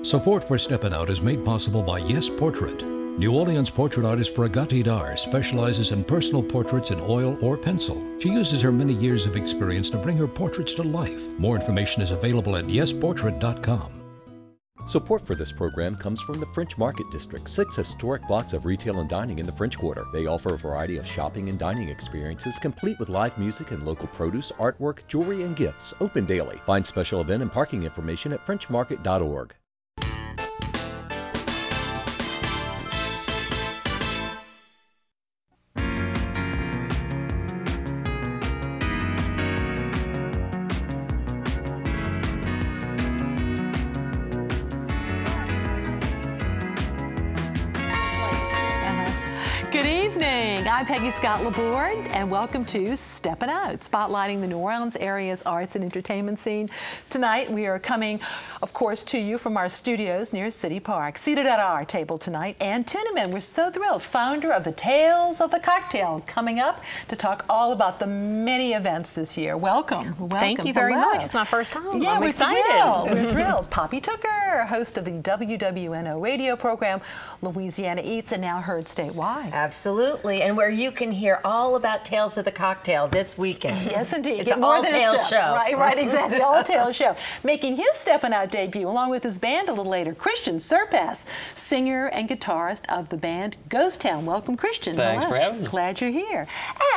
Support for Steppin Out is made possible by Yes Portrait. New Orleans portrait artist Bragati Dar specializes in personal portraits in oil or pencil. She uses her many years of experience to bring her portraits to life. More information is available at yesportrait.com. Support for this program comes from the French Market District, 6 historic blocks of retail and dining in the French Quarter. They offer a variety of shopping and dining experiences, complete with live music and local produce, artwork, jewelry, and gifts, open daily. Find special event and parking information at frenchmarket.org. Good evening. I'm Peggy Scott Laborde, and welcome to Steppin Out, spotlighting the New Orleans area's arts and entertainment scene. Tonight, we are coming, of course, to you from our studios near City Park. Seated at our table tonight, Ann Tuennerman. We're so thrilled, founder of the Tales of the Cocktail, coming up to talk all about the many events this year. Welcome. Welcome. Thank you very much. It's my first time. Yeah, I'm excited. We're thrilled. Poppy Tooker, host of the WWNO radio program, Louisiana Eats, and now heard statewide. Absolutely, and where you can hear all about Tales of the Cocktail this weekend. Yes, indeed. It's an all-tales show. Right, exactly, all-tales show. Making his Steppin Out debut, along with his band a little later, Christian Serpas, singer and guitarist of the band Ghost Town. Welcome, Christian. Thanks for having me. Glad you're here.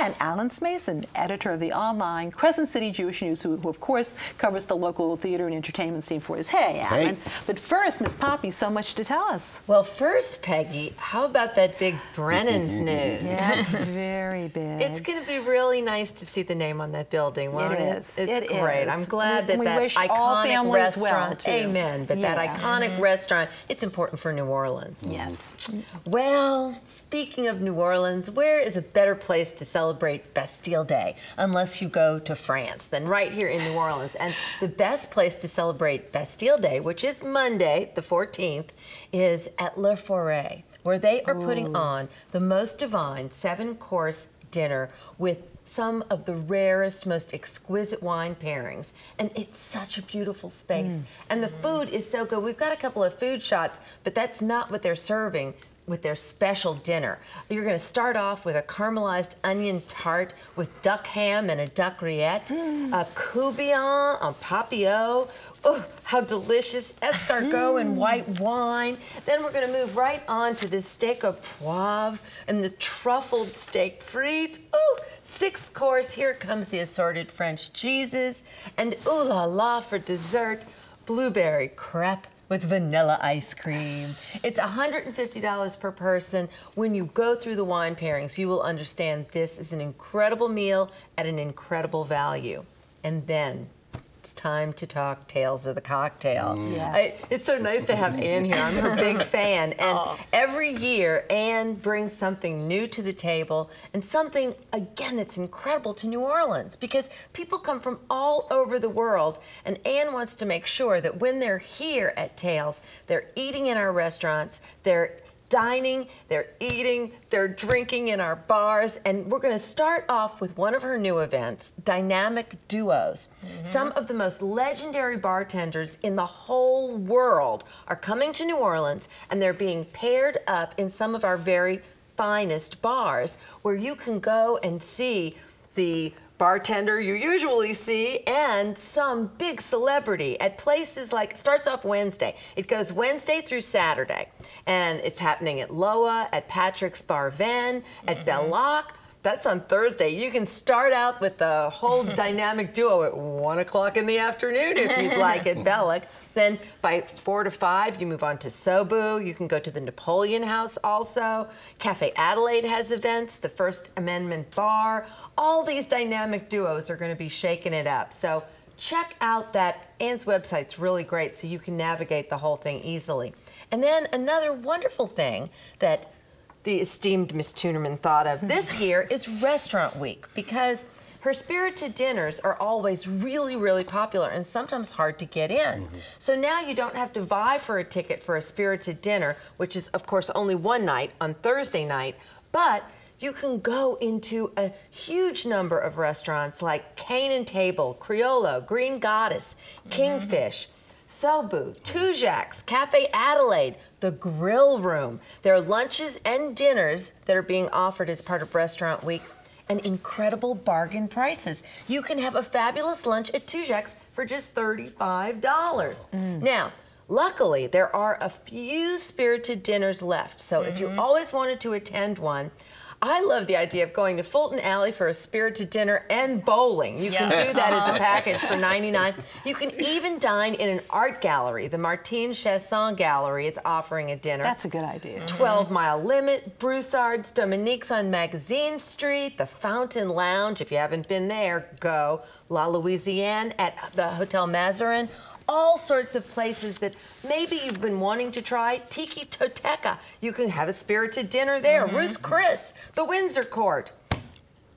And Alan Smason, editor of the online Crescent City Jewish News, who of course covers the local theater and entertainment scene for us. Hey, Alan. Hey. But first, Miss Poppy, so much to tell us. Well, first, Peggy, how about that big Brennan's news? Yeah, it's very big. It's going to be really nice to see the name on that building, won't it? It is. It's great. Is. I'm glad that we that wish all iconic restaurant, well, amen, but that iconic restaurant, it's important for New Orleans. Yes. Well, speaking of New Orleans, where is a better place to celebrate Bastille Day, unless you go to France, than right here in New Orleans? And the best place to celebrate Bastille Day, which is Monday, the 14th, is at Le Forêt, where they are putting on the most divine 7-course dinner with some of the rarest, most exquisite wine pairings. And it's such a beautiful space. And the food is so good. We've got a couple of food shots, but that's not what they're serving with their special dinner. You're going to start off with a caramelized onion tart with duck ham and a duck rillette, a courtbouillon en papillon. Oh, how delicious. Escargot and white wine. Then we're going to move right on to the steak au poivre and the truffled steak frites. Oh, 6th course, here comes the assorted French cheeses. And ooh la la for dessert, blueberry crepe with vanilla ice cream. It's $150 per person. When you go through the wine pairings, you will understand this is an incredible meal at an incredible value. And then it's time to talk Tales of the Cocktail. Yes. It's so nice to have Ann here. I'm her big fan. And every year, Ann brings something new to the table and something, again, that's incredible to New Orleans because people come from all over the world. And Ann wants to make sure that when they're here at Tales, they're eating in our restaurants, they're dining, they're eating, they're drinking in our bars, and we're going to start off with one of her new events, Dynamic Duos. Some of the most legendary bartenders in the whole world are coming to New Orleans, and they're being paired up in some of our very finest bars where you can go and see the bartender you usually see and some big celebrity at places like, it starts off Wednesday. It goes Wednesday through Saturday. And it's happening at Loa, at Patrick's Bar Ven, at Bellac. That's on Thursday. You can start out with the whole dynamic duo at 1 o'clock in the afternoon if you'd like at Bellac. Then by 4 to 5, you move on to Sobu. You can go to the Napoleon House also. Cafe Adelaide has events, the First Amendment Bar. All these dynamic duos are going to be shaking it up. So check out that. Ann's website's really great, so you can navigate the whole thing easily. And then another wonderful thing that the esteemed Miss Tuennerman thought of this year is Restaurant Week, because her spirited dinners are always really, really popular and sometimes hard to get in. So now you don't have to vie for a ticket for a spirited dinner, which is, of course, only one night on Thursday night, but you can go into a huge number of restaurants like Cane and Table, Criollo, Green Goddess, Kingfish, Sobu, Tujague's, Cafe Adelaide, the Grill Room. There are lunches and dinners that are being offered as part of Restaurant Week, and incredible bargain prices. You can have a fabulous lunch at Tujague's for just $35. Now, luckily, there are a few spirited dinners left, so if you always wanted to attend one, I love the idea of going to Fulton Alley for a spirited dinner and bowling. You can do that as a package for $99. You can even dine in an art gallery. The Martine Chasson Gallery is offering a dinner. That's a good idea. 12 Mile Limit, Broussard's, Dominique's on Magazine Street, the Fountain Lounge. If you haven't been there, go. La Louisiane at the Hotel Mazarin. All sorts of places that maybe you've been wanting to try. Tiki Toteca, you can have a spirited dinner there. Ruth's Chris, the Windsor Court.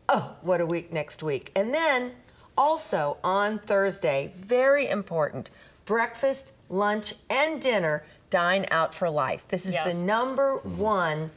Oh, what a week next week. And then also on Thursday, very important, breakfast, lunch, and dinner, Dine Out for Life. This is the #1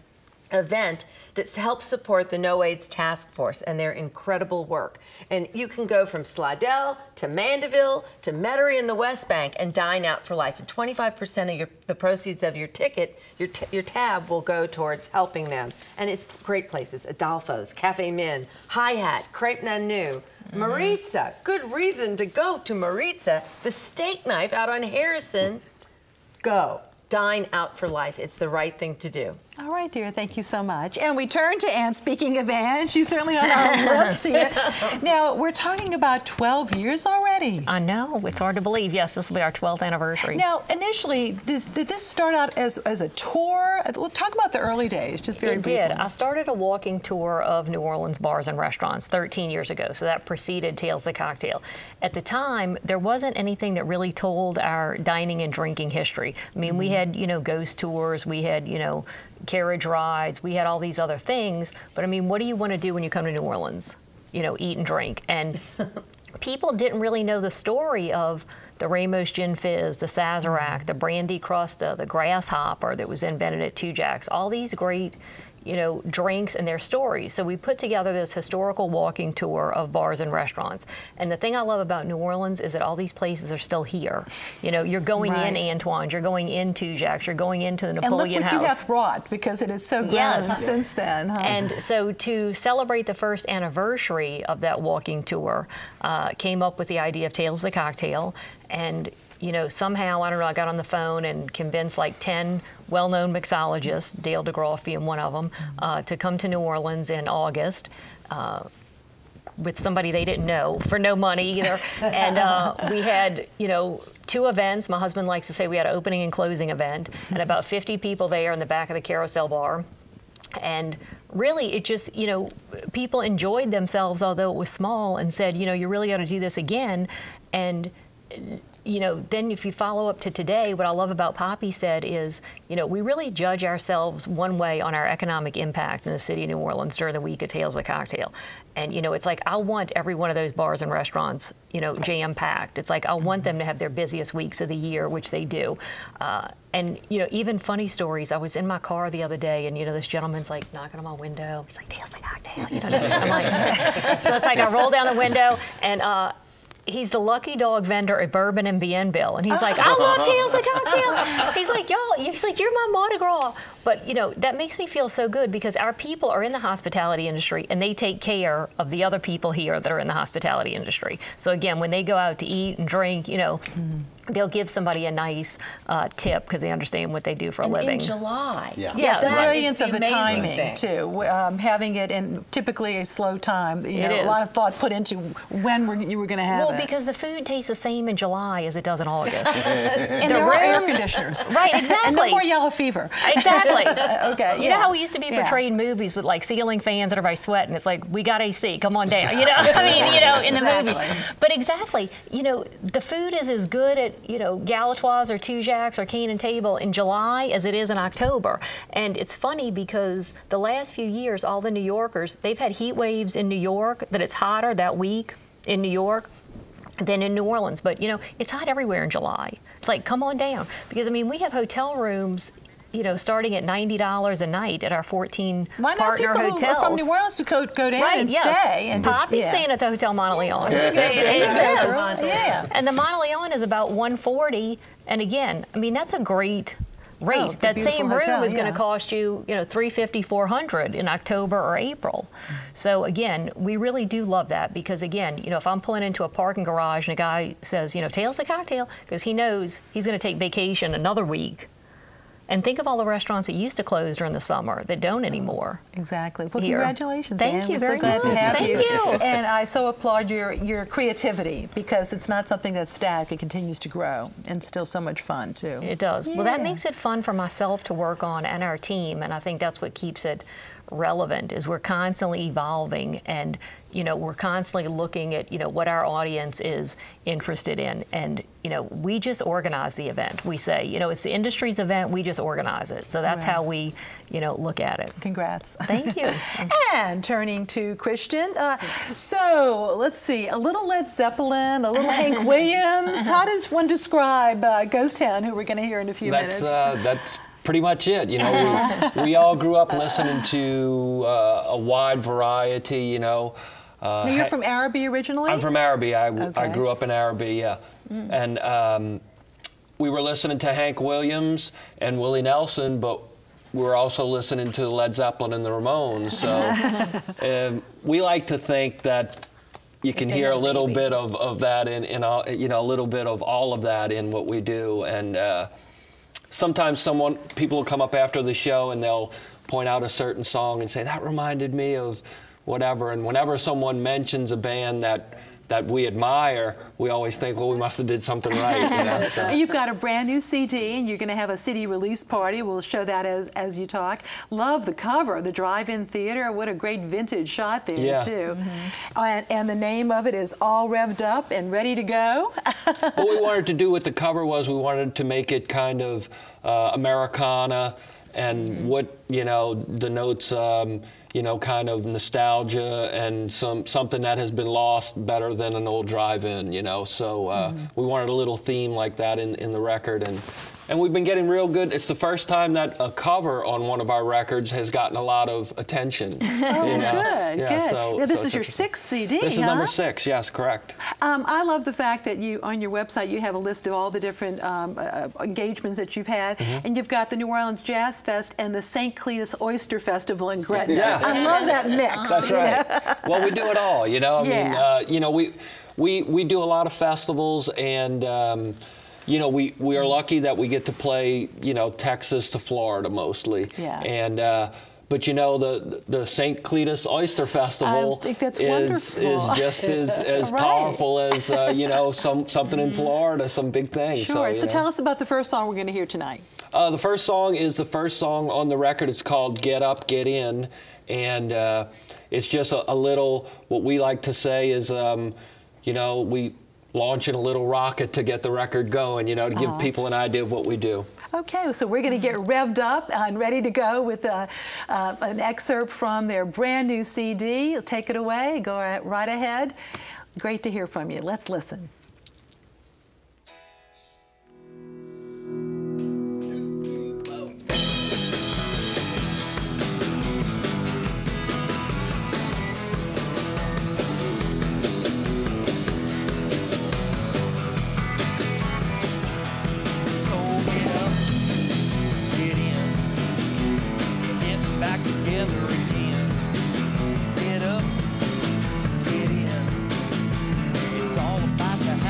event that helps support the No AIDS Task Force and their incredible work. And you can go from Slidell to Mandeville to Metairie in the West Bank and Dine Out for Life. And 25% of the proceeds of your ticket, your tab, will go towards helping them. And it's great places: Adolfo's, Cafe Min, Hi Hat, Crepe Nanu, Maritza. Good reason to go to Maritza. The Steak Knife out on Harrison. Go. Dine Out for Life. It's the right thing to do. All right, dear. Thank you so much. And we turn to Ann. Speaking of Ann, she's certainly on our lips here. Now, we're talking about 12 years already. I know. It's hard to believe. Yes, this will be our 12th anniversary. Now, initially, did this start out as a tour? Well, talk about the early days, just very briefly. It did. I started a walking tour of New Orleans bars and restaurants 13 years ago, so that preceded Tales of Cocktail. At the time, there wasn't anything that really told our dining and drinking history. I mean, we had, ghost tours, we had, carriage rides, we had all these other things, but I mean, what do you want to do when you come to New Orleans? Eat and drink. And people didn't really know the story of the Ramos Gin Fizz, the Sazerac, the Brandy Crusta, the Grasshopper that was invented at Tujague's, all these great drinks and their stories. So we put together this historical walking tour of bars and restaurants. And the thing I love about New Orleans is that all these places are still here. You're going in Antoine's, you're going in Tujague's, you're going into the Napoleon House. And look what you have brought, because it is so grown since then. Huh? And so to celebrate the first anniversary of that walking tour, came up with the idea of Tales of the Cocktail. And somehow, I don't know, I got on the phone and convinced like 10 well-known mixologists, Dale DeGroff being one of them, to come to New Orleans in August with somebody they didn't know for no money either. And we had, 2 events. My husband likes to say we had an opening and closing event, and about 50 people there in the back of the Carousel Bar. And really, it just, people enjoyed themselves, although it was small, and said, you really got to do this again. And then if you follow up to today, what I love about Poppy said is, we really judge ourselves one way on our economic impact in the city of New Orleans during the week of Tales of Cocktail. And, it's like, I want every one of those bars and restaurants, jam-packed. It's like, I want them to have their busiest weeks of the year, which they do. And, even funny stories. I was in my car the other day, and, this gentleman's like knocking on my window. He's like, Tales of Cocktail. I'm like, so it's like I roll down the window, and he's the lucky dog vendor at Bourbon and Bienville, and he's like, I love Tales of Cocktail. He's like, you're my Mardi Gras. But that makes me feel so good, because our people are in the hospitality industry, and they take care of the other people here that are in the hospitality industry. So again, when they go out to eat and drink, they'll give somebody a nice tip, because they understand what they do for a living. In July. Yes, the brilliance of the timing too. Having it in typically a slow time. A lot of thought put into when you were going to have it. Well, because the food tastes the same in July as it does in August. And there are air conditioners. Right, exactly. And no more yellow fever. Exactly. Okay. You know how we used to be portrayed in movies with like ceiling fans and everybody sweating? It's like, we got AC, come on down. In the movies. But exactly, the food is as good at Galatoire's or Tujague's or Cane and Table in July as it is in October. And it's funny, because the last few years, all the New Yorkers, they've had heat waves in New York, that it's hotter that week in New York than in New Orleans. But it's hot everywhere in July. It's like, come on down. Because we have hotel rooms you know, starting at $90 a night at our 14 Why not partner people hotels. who are from New Orleans to go down and yes. stay? And Poppy's staying at the Hotel Monteleone. Yeah. And the Monteleone is about $140. And again, I mean, that's a great rate. That same room is going to cost you, you know, $350, $400 in October or April. So again, we really do love that because again, you know, if I'm pulling into a parking garage and a guy says, you know, Tails the Cocktail, because he knows he's going to take vacation another week. And think of all the restaurants that used to close during the summer that don't anymore. Exactly. Well, here. Congratulations, Thank Ann. you We're very so glad much. to have Thank you. you. And I so applaud your creativity because it's not something that's static. It continues to grow and still so much fun, too. It does. Yeah. Well, that makes it fun for myself to work on and our team, and I think that's what keeps it relevant is we're constantly evolving and, you know, we're constantly looking at, you know, what our audience is interested in. And, you know, we just organize the event. We say, you know, it's the industry's event, we just organize it. So that's how we, you know, look at it. Congrats. Thank you. And turning to Christian, so let's see, a little Led Zeppelin, a little Hank Williams. How does one describe Ghost Town, who we're going to hear in a few minutes? That's pretty much it. You know, we all grew up listening to a wide variety, you know. Now, you're from Araby originally? I'm from Araby. I grew up in Araby, yeah. And we were listening to Hank Williams and Willie Nelson, but we were also listening to Led Zeppelin and the Ramones. So we like to think that you can hear a little bit of that in all, you know, a little bit of all of that in what we do. And sometimes people will come up after the show and they'll point out a certain song and say, that reminded me of whatever. And whenever someone mentions a band that we admire, we always think, well, we must have did something right. You know? So. You've got a brand new CD, and you're going to have a CD release party. We'll show that as you talk. Love the cover, the drive-in theater. What a great vintage shot there, too. And the name of it is All Revved Up and Ready to Go. What we wanted to do with the cover was we wanted to make it kind of Americana and what, you know, denotes you know, kind of nostalgia and something that has been lost better than an old drive-in, you know. So we wanted a little theme like that in the record, and we've been getting real good. It's the first time that a cover on one of our records has gotten a lot of attention. Oh, you know? Good, good. So, now, this is your 6th CD, This is number 6, yes, correct. I love the fact that on your website you have a list of all the different engagements that you've had, and you've got the New Orleans Jazz Fest and the St. Cletus Oyster Festival in Gretna. Yeah. I love that mix. That's right. Well, we do it all, you know. I mean, you know, we do a lot of festivals, and you know, we are lucky that we get to play, you know, Texas to Florida mostly. Yeah. And but you know, the St. Cletus Oyster Festival is just as powerful as you know, something in Florida, some big thing. Sure. So you know. tell us about the first song we're going to hear tonight. The first song is the first song on the record. It's called Get Up, Get In. And it's just a little, what we like to say is, you know, we launching a little rocket to get the record going, you know, to give people an idea of what we do. Okay, so we're going to get revved up and ready to go with an excerpt from their brand new CD. Take it away. Go right ahead. Great to hear from you. Let's listen. It's all about that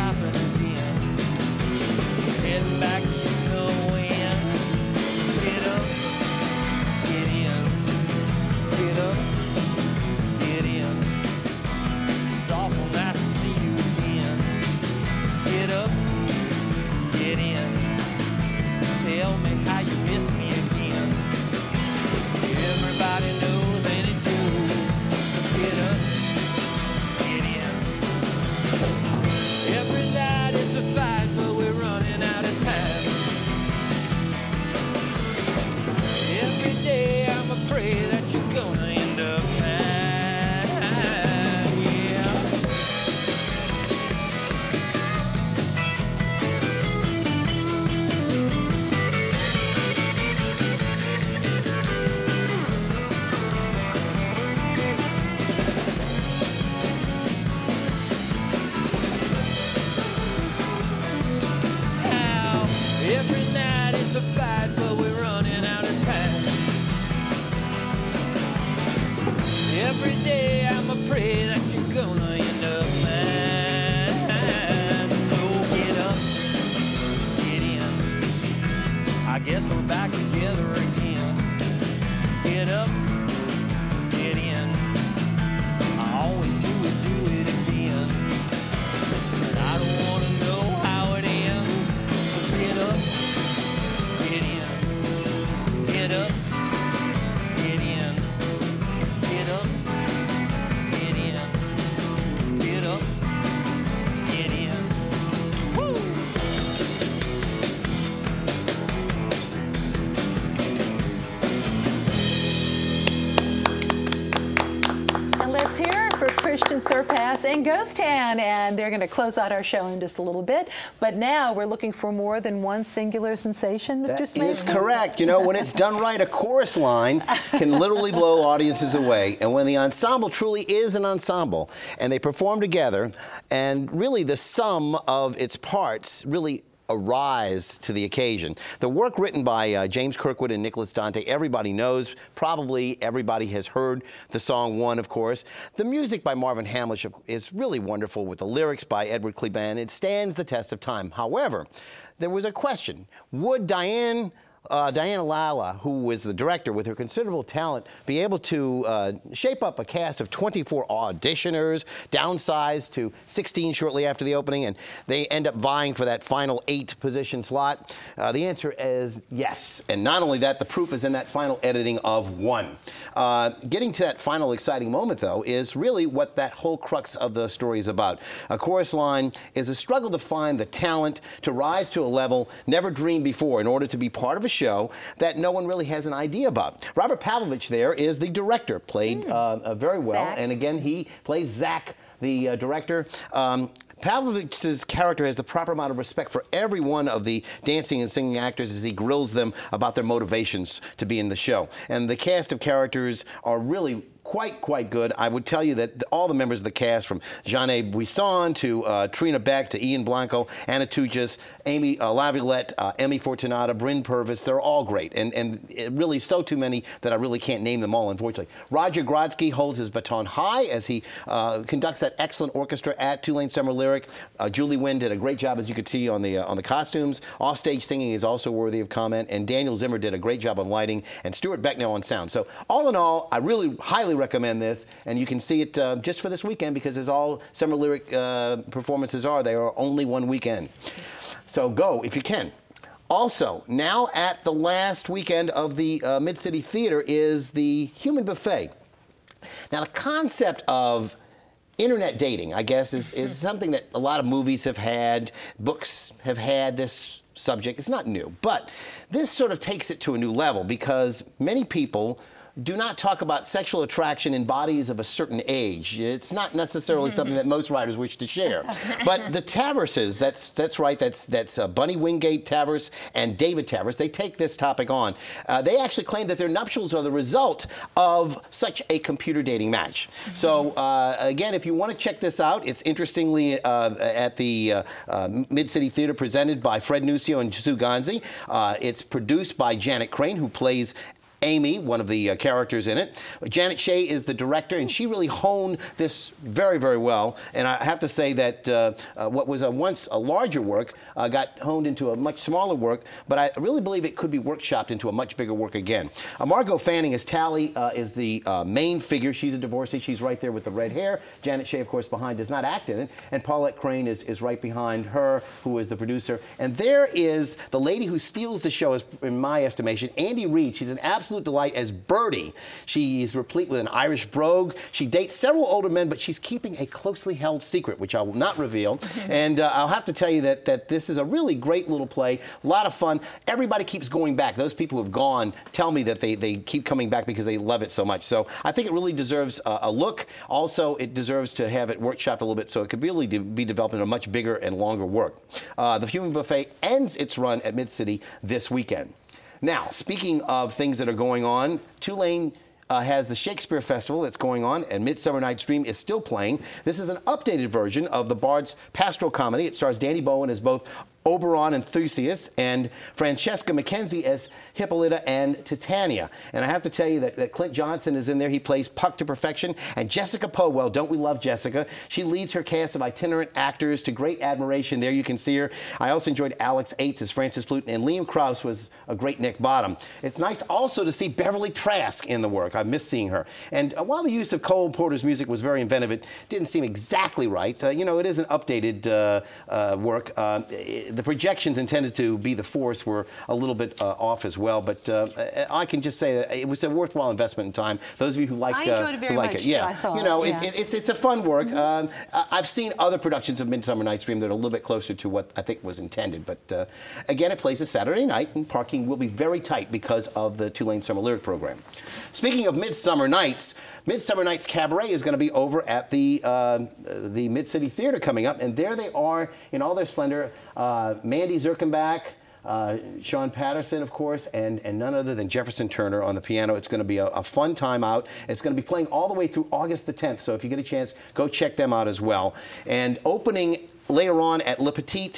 guess we're back together again. Get up, get in. I always do it again. And I don't want to know how it ends. So get up, get in. Get up, get in. Get up, get in. Get up, get in. Woo! Let's hear it for Christian Serpas and Ghost Town, and they're going to close out our show in just a little bit. But now we're looking for more than one singular sensation, Mr. Smason. That is correct. You know, when it's done right, a chorus line can literally blow audiences away. And when the ensemble truly is an ensemble, and they perform together, and really the sum of its parts really arise to the occasion. The work written by James Kirkwood and Nicholas Dante, everybody knows. Probably everybody has heard the song One, of course. The music by Marvin Hamlish is really wonderful, with the lyrics by Edward Kleban. It stands the test of time. However, there was a question. Would Diana Lala, who was the director with her considerable talent, be able to shape up a cast of 24 auditioners, downsized to 16 shortly after the opening, and they end up vying for that final 8-position slot? The answer is yes. And not only that, the proof is in that final editing of One. Getting to that final exciting moment, though, is really what that whole crux of the story is about. A chorus line is a struggle to find the talent to rise to a level never dreamed before in order to be part of a show that no one really has an idea about. Robert Pavlovich there is the director, played very well. Zach. And again, he plays Zach, the director. Pavlovich's character has the proper amount of respect for every one of the dancing and singing actors as he grills them about their motivations to be in the show. And the cast of characters are really quite good. I would tell you that all the members of the cast, from Jeanne Buisson to Trina Beck to Ian Blanco, Anna Tujas, Amy Laviolette, Emmy Fortunata, Bryn Purvis, they're all great. And really so too many that I really can't name them all, unfortunately. Roger Grodsky holds his baton high as he conducts that excellent orchestra at Tulane Summer Lyric. Julie Wynn did a great job, as you could see, on the costumes. Offstage singing is also worthy of comment, and Daniel Zimmer did a great job on lighting, and Stuart Becknell on sound. So all in all, I really highly recommend this, and you can see it just for this weekend, because as all Summer Lyric performances are, they are only one weekend. So go if you can. Also, now at the last weekend of the Mid-City Theater is the Human Buffet. Now, the concept of internet dating, I guess, is something that a lot of movies have had, books have had this subject. It's not new, but this sort of takes it to a new level, because many people do not talk about sexual attraction in bodies of a certain age. It's not necessarily something that most writers wish to share. But the Taverses, that's right, that's Bunny Wingate Tavers and David Tavers, they take this topic on. They actually claim that their nuptials are the result of such a computer dating match. So again, if you want to check this out, it's interestingly at the Mid-City Theater, presented by Fred Nucio and Sue Gonzi. It's produced by Janet Crane, who plays Amy, one of the characters in it. Janet Shea is the director, and she really honed this very well. And I have to say that what was once a larger work got honed into a much smaller work, but I really believe it could be workshopped into a much bigger work again. Margot Fanning as Tally is the main figure. She's a divorcee. She's right there with the red hair. Janet Shea, of course, behind, does not act in it. And Paulette Crane is right behind her, who is the producer. And there is the lady who steals the show, in my estimation, Andy Reid. She's an absolute delight as Birdie. She is replete with an Irish brogue. She dates several older men, but she's keeping a closely held secret, which I will not reveal. And I'll have to tell you that this is a really great little play, a lot of fun. Everybody keeps going back. Those people who have gone tell me that they keep coming back because they love it so much. So I think it really deserves a look. Also, it deserves to have it workshopped a little bit so it could really be developed in a much bigger and longer work. The Human Buffet ends its run at Mid-City this weekend. Now, speaking of things that are going on, Tulane has the Shakespeare Festival that's going on, and Midsummer Night's Dream is still playing. This is an updated version of the Bard's pastoral comedy. It stars Danny Bowen as both Oberon and Theseus, and Francesca McKenzie as Hippolyta and Titania. And I have to tell you that Clint Johnson is in there. He plays Puck to perfection. And Jessica Powell, don't we love Jessica? She leads her cast of itinerant actors to great admiration. There you can see her. I also enjoyed Alex Ates as Francis Flute, and Liam Krause was a great Nick Bottom. It's nice also to see Beverly Trask in the work. I miss seeing her. And while the use of Cole Porter's music was very inventive, it didn't seem exactly right. You know, it is an updated work. The projections intended to be the force were a little bit off as well, but I can just say that it was a worthwhile investment in time. Those of you who like I enjoyed it very much, yeah, I saw you know, it, yeah. it's a fun work. I've seen other productions of Midsummer Night's Dream that are a little bit closer to what I think was intended, but again, it plays a Saturday night, and parking will be very tight because of the Tulane Summer Lyric Program. Speaking of Midsummer Nights Cabaret is going to be over at the Mid-City Theater coming up, and there they are in all their splendor. Mandy Zirkenbach, Sean Patterson, of course, and none other than Jefferson Turner on the piano. It's going to be a fun time out. It's going to be playing all the way through August the 10th, so if you get a chance, go check them out as well. And opening later on at Le Petit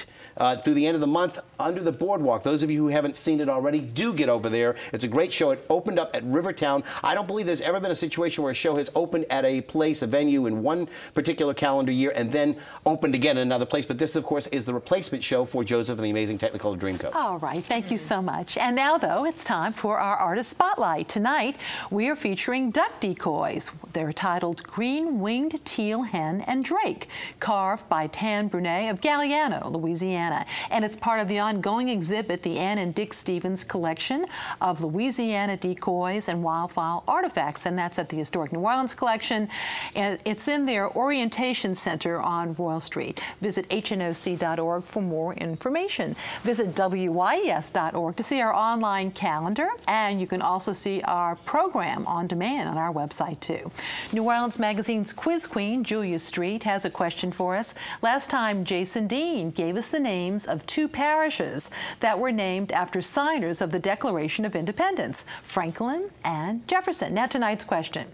through the end of the month, Under the Boardwalk. Those of you who haven't seen it already, do get over there. It's a great show. It opened up at Rivertown. I don't believe there's ever been a situation where a show has opened at a place, a venue, in one particular calendar year and then opened again in another place. But this, of course, is the replacement show for Joseph and the Amazing Technicolor Dreamcoat. All right. Thank you so much. And now, though, it's time for our Artist Spotlight. Tonight, we are featuring duck decoys. They're titled Green-Winged Teal Hen and Drake, carved by Tan Brunet of Galliano, Louisiana. And it's part of the ongoing exhibit, the Ann and Dick Stevens collection of Louisiana decoys and wildfowl artifacts, and that's at the Historic New Orleans Collection. And it's in their Orientation Center on Royal Street. Visit hnoc.org for more information. Visit WYES.org to see our online calendar, and you can also see our program on demand on our website, too. New Orleans Magazine's quiz queen, Julia Street, has a question for us. Last time, Jason Dean gave us the names of two parishes that were named after signers of the Declaration of Independence, Franklin and Jefferson. Now, tonight's question.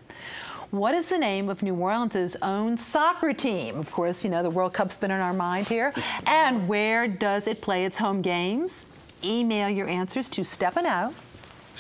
What is the name of New Orleans' own soccer team? Of course, you know, the World Cup's been on our mind here. And where does it play its home games? Email your answers to Steppin Out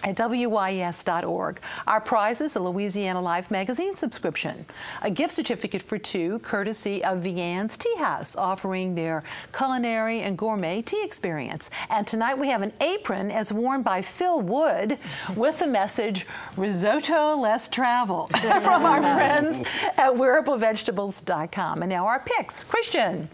at WYES.org. Our prize is a Louisiana Life magazine subscription, a gift certificate for two, courtesy of Vianne's Tea House, offering their culinary and gourmet tea experience. And tonight we have an apron as worn by Phil Wood with the message, risotto less travel, from our friends at wearablevegetables.com. And now our picks. Christian.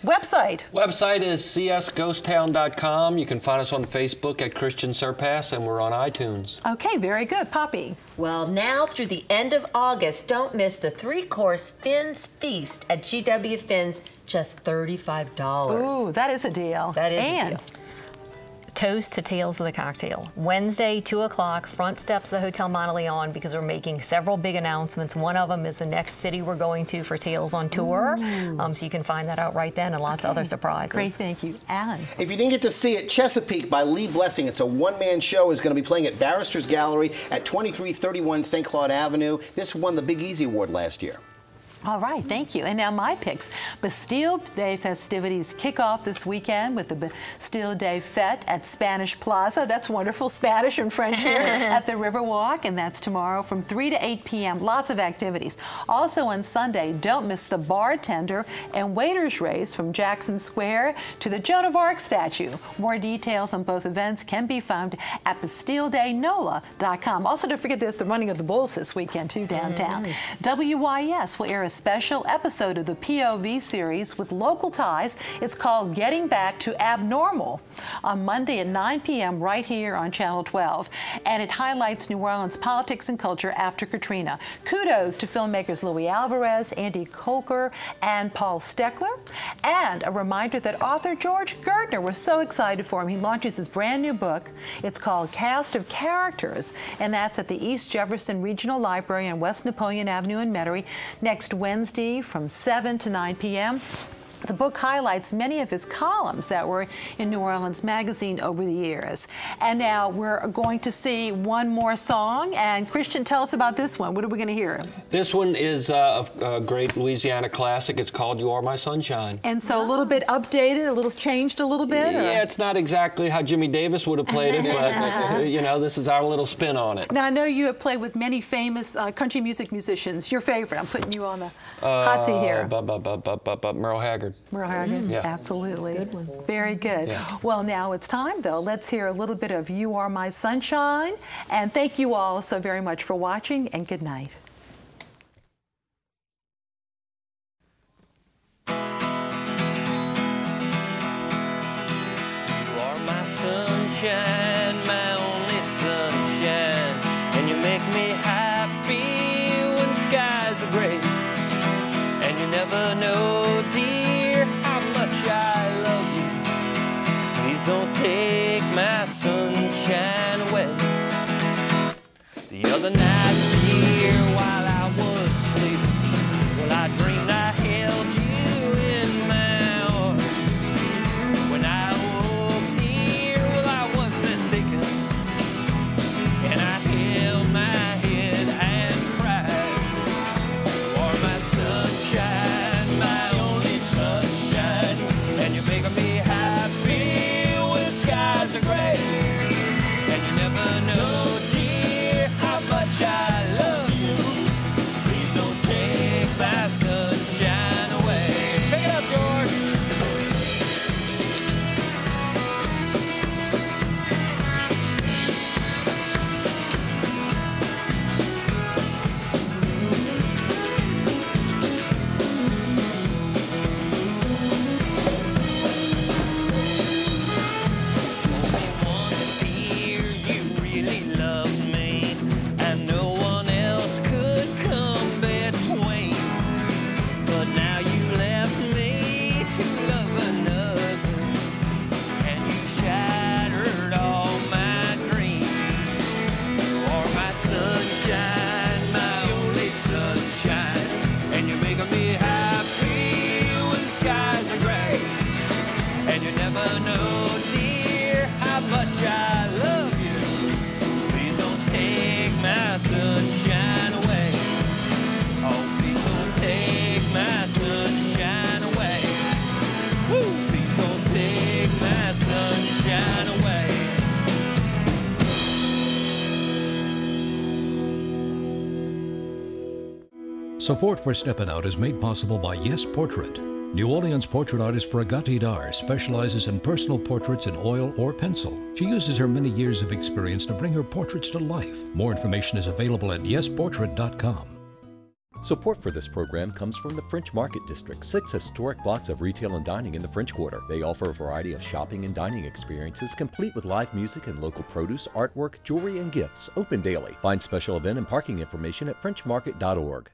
Website is csghosttown.com. You can find us on Facebook at Christian Serpas, and we're on iTunes. Okay, very good. Poppy. Well, now through the end of August, don't miss the 3-course Finn's Feast at GW Finn's, just $35. Ooh, that is a deal. That is a deal. Toast to Tales of the Cocktail. Wednesday, 2 o'clock, front steps of the Hotel Monteleone, because we're making several big announcements. One of them is the next city we're going to for Tales on Tour. So you can find that out right then, and lots of other surprises. Great, thank you. Alan. If you didn't get to see it, Chesapeake by Lee Blessing. It's a one-man show. Is going to be playing at Barrister's Gallery at 2331 St. Claude Avenue. This won the Big Easy Award last year. All right, thank you. And now my picks. Bastille Day festivities kick off this weekend with the Bastille Day Fete at Spanish Plaza. That's wonderful Spanish and French here at the Riverwalk, and that's tomorrow from 3 to 8 p.m. Lots of activities. Also on Sunday, don't miss the bartender and waiters race from Jackson Square to the Joan of Arc statue. More details on both events can be found at BastilleDayNola.com. Also, don't forget there's the running of the bulls this weekend, too, downtown. WYES will air a special episode of the POV series with local ties. It's called Getting Back to Abnormal on Monday at 9 p.m. right here on Channel 12. And it highlights New Orleans politics and culture after Katrina. Kudos to filmmakers Louis Alvarez, Andy Colker, and Paul Steckler. And a reminder that author George Gertner, we're so excited for him. He launches his brand new book. It's called Cast of Characters, and that's at the East Jefferson Regional Library on West Napoleon Avenue in Metairie next Wednesday from 7 to 9 p.m. The book highlights many of his columns that were in New Orleans Magazine over the years. And now we're going to see one more song. And Christian, tell us about this one. What are we going to hear? This one is a great Louisiana classic. It's called You Are My Sunshine. And so a little bit updated, a little changed a little bit? Yeah, it's not exactly how Jimmy Davis would have played it, but you know, this is our little spin on it. Now, I know you have played with many famous country music musicians. Your favorite? I'm putting you on the hot seat here. Merle Haggard. Merle Haggard? Yeah. Absolutely. Good one. Very good. Yeah. Well, now it's time, though. Let's hear a little bit of You Are My Sunshine. And thank you all so very much for watching, and good night. You are my sunshine, my only sunshine, and you make me happy when skies are gray. And you never know, dear, how much I love you. Please don't take my sunshine away. The other night, dear, while I was sleeping, well, I dreamed I held you in my arms. When I woke, dear, well, I was mistaken, and I held my head and cried. You are my sunshine, my only sunshine, and you're making me happy when skies are gray. And you never know, dear, how much I love you. Please don't take my sunshine away. Pick it up, George. Once, dear, you really loved me, and no one else could come between. But now you left me to love another, and you shattered all my dreams. You are my sunshine, my only sunshine, and you're making me happy when skies are gray. And you never know, dear, how much I love you. Please don't take my sunshine away. Oh, please don't take my sunshine away. Woo! Please don't take my sunshine away. Support for Steppin Out is made possible by Yes Portrait. New Orleans portrait artist Peggy Scott specializes in personal portraits in oil or pencil. She uses her many years of experience to bring her portraits to life. More information is available at yesportrait.com. Support for this program comes from the French Market District, 6 historic blocks of retail and dining in the French Quarter. They offer a variety of shopping and dining experiences, complete with live music and local produce, artwork, jewelry, and gifts, open daily. Find special event and parking information at frenchmarket.org.